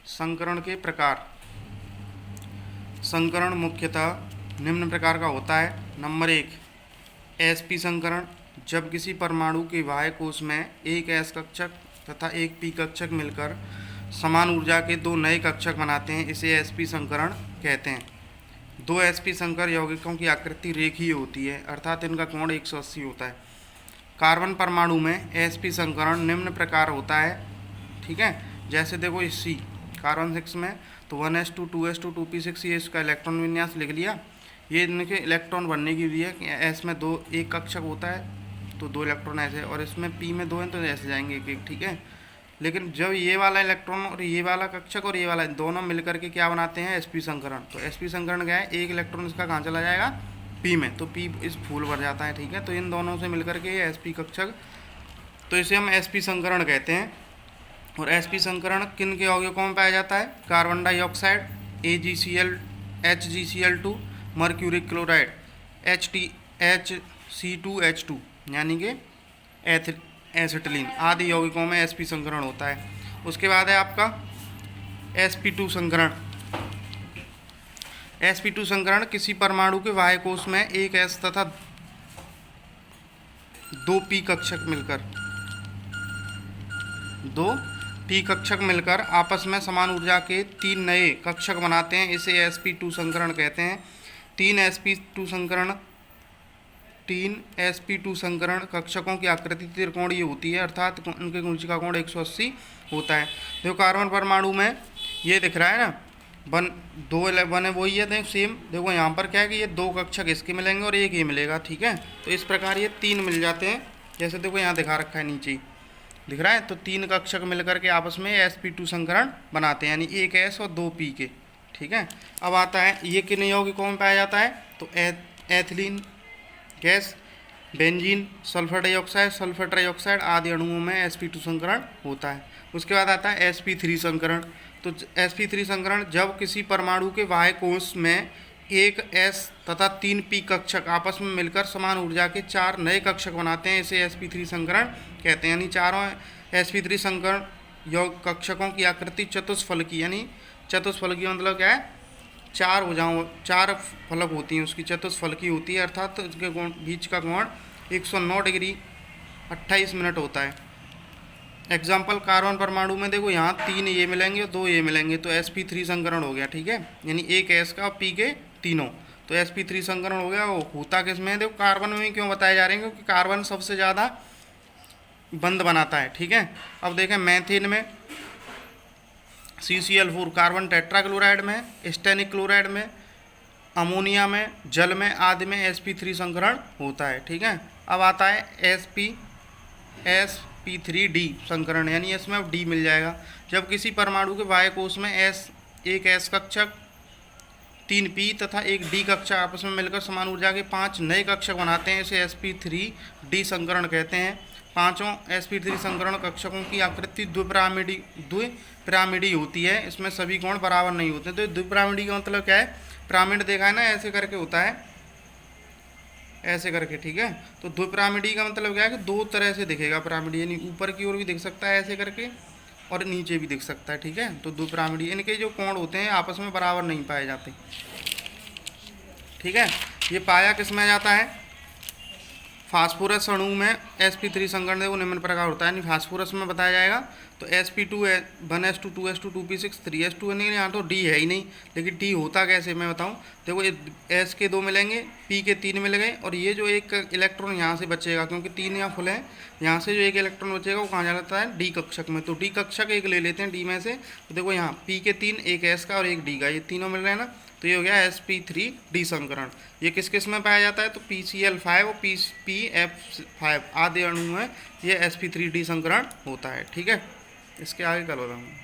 संकरण के प्रकार। संकरण मुख्यतः निम्न प्रकार का होता है। नंबर 1, sp संकरण। जब किसी परमाणु के बाह्य कोश में एक s कक्षक तथा एक p कक्षक मिलकर समान ऊर्जा के दो नए कक्षक बनाते हैं, इसे sp संकरण कहते हैं। दो sp संकर यौगिकों की आकृति रेखीय होती है, अर्थात इनका कोण 180 होता है। कार्बन परमाणु में sp संकरण निम्न प्रकार होता है, ठीक है। जैसे देखो इस C कार्बन 6 में तो 1s2 2s2 2p6, ये इसका इलेक्ट्रॉन विन्यास लिख लिया। ये इनके इलेक्ट्रॉन बनने की विधि है कि s में एक कक्षक होता है तो 2 इलेक्ट्रॉन ऐसे, और इसमें p में 2 हैं तो ऐसे जाएंगे एक एक, ठीक है। लेकिन जब ये वाला इलेक्ट्रॉन और ये वाला कक्षक और ये वाला दोनों मिलकर के क्या बनाते हैं, sp संकरण। तो sp संकरण क्या है, एक इलेक्ट्रॉन इसका कहाँ चला जाएगा, p में, तो p इस फूल भर जाता है, ठीक है। तो इन दोनों से मिलकर के ये sp कक्षक, तो इसे हम sp संकरण कहते हैं। और sp संकरण किन के यौगिकों में पाया जाता है, carbon dioxide AgCl HgCl2, mercuric chloride HC2H2 यानी कि एसिटिलीन आदि यौगिकों में sp संकरण होता है। उसके बाद है आपका sp2 संकरण। sp2 संकरण किसी परमाणु के बाह्य कोश में एक s तथा दो p कक्षक मिलकर आपस में समान ऊर्जा के 3 नए कक्षक बनाते हैं, इसे sp2 संकरण कहते हैं। 3 sp2 संकरण कक्षकों की आकृति त्रिकोणीय होती है, अर्थात उनके गुणज का कोण 180 होता है। देखो कार्बन परमाणु में ये दिख रहा है ना, दो है वही है, देखो सेम। देखो यहाँ पर क्या है कि ये 2 कक्षक इसके मिलेंगे और एक ये मिलेगा, ठीक है। तो इस प्रकार ये 3 मिल जाते हैं, जैसे देखो यहाँ दिखा रखा है, नीचे दिख रहा है। तो 3 कक्षक मिलकर के आपस में sp2 संकरण बनाते हैं, यानी एक s और 2 p के, ठीक है। अब आता है ये किन यौगिकों में पाया जाता है, तो ethylene gas, benzene, sulphur dioxide आदि अणुओं में sp2 संकरण होता है। उसके बाद आता है sp3 संकरण। तो sp3 संकरण जब किसी परमाणु के बाह्य कोश में एक s तथा 3 p कक्षक आपस में मिलकर समान ऊर्जा के 4 नए कक्षक बनाते हैं, इसे sp3 संकरण कहते हैं। यानी चारों sp3 संकरण योग कक्षकों की आकृति चतुष्फलकी, यानी चतुष्फलकी मतलब क्या है, 4 फलक होती हैं, उसकी चतुष्फलकी होती है, अर्थात उसके बीच का कोण 109 डिग्री 28 मिनट होता है। एग्जाम्पल कार्बन परमाणु में देखो यहाँ 3 ये मिलेंगे और 2 ये मिलेंगे, तो sp3 संकरण हो गया, ठीक है। यानी एक s का p के तीनों, तो sp3 संकरण हो गया। वो होता किस में है, देखो कार्बन में क्यों बताए जा रहे हैं, क्योंकि कार्बन सबसे ज़्यादा बंध बनाता है, ठीक है। अब देखें मैथेन में CCl4, कार्बन टेट्राक्लोराइड में, स्टेनिक क्लोराइड में, अमोनिया में, जल में आदि में sp3 संकरण होता है, ठीक है। अब आता है sp3d संकरण, यानी इसमें अब d मिल जाएगा। जब किसी परमाणु के बाह्य कोश में एक s कक्षक 3 p तथा एक d कक्षक आपस में मिलकर समान ऊर्जा के 5 नए कक्षक बनाते हैं, इसे sp3d संकरण कहते हैं। पांचों sp3 संकरण कक्षकों की आकृति द्विपिरामिडी होती है, इसमें सभी कोण बराबर नहीं होते। तो द्विपिरामिडी का मतलब क्या है, पिरामिड देखा है ना, ऐसे करके होता है, ऐसे करके, ठीक है। तो द्विपिरामिडी का मतलब क्या है कि 2 तरह से दिखेगा पिरामिड, यानी ऊपर की ओर भी दिख सकता है ऐसे करके और नीचे भी दिख सकता है, ठीक है। तो द्विपिरामिडी, इनके जो कोण होते हैं आपस में बराबर नहीं पाए जाते, ठीक है। ये पाया किस में जाता है, फास्फोरस अणु में sp3 संकरण देखो निम्न प्रकार होता है, यानी फास्फोरस में बताया जाएगा। तो sp2 1s2 2s2 2p6 3s2, नहीं यहाँ तो d है ही नहीं, लेकिन d होता कैसे मैं बताऊँ। देखो s के 2 मिलेंगे, p के 3 मिल गए, और ये जो एक इलेक्ट्रॉन यहाँ से बचेगा, क्योंकि 3 यहाँ फुल है, यहाँ से जो एक इलेक्ट्रॉन बचेगा वो कहाँ जाता है, d कक्षक में। तो d कक्षक एक ले लेते हैं d में से, तो देखो यहाँ p के 3, एक s का और एक d का, ये तीनों मिल रहे हैं ना, तो ये हो गया sp3d संकरण। ये किस किस में पाया जाता है, तो PCl5 और pF5 आदि अणु में ये sp3d संकरण होता है, ठीक है। इसके आगे कल बताऊँगा।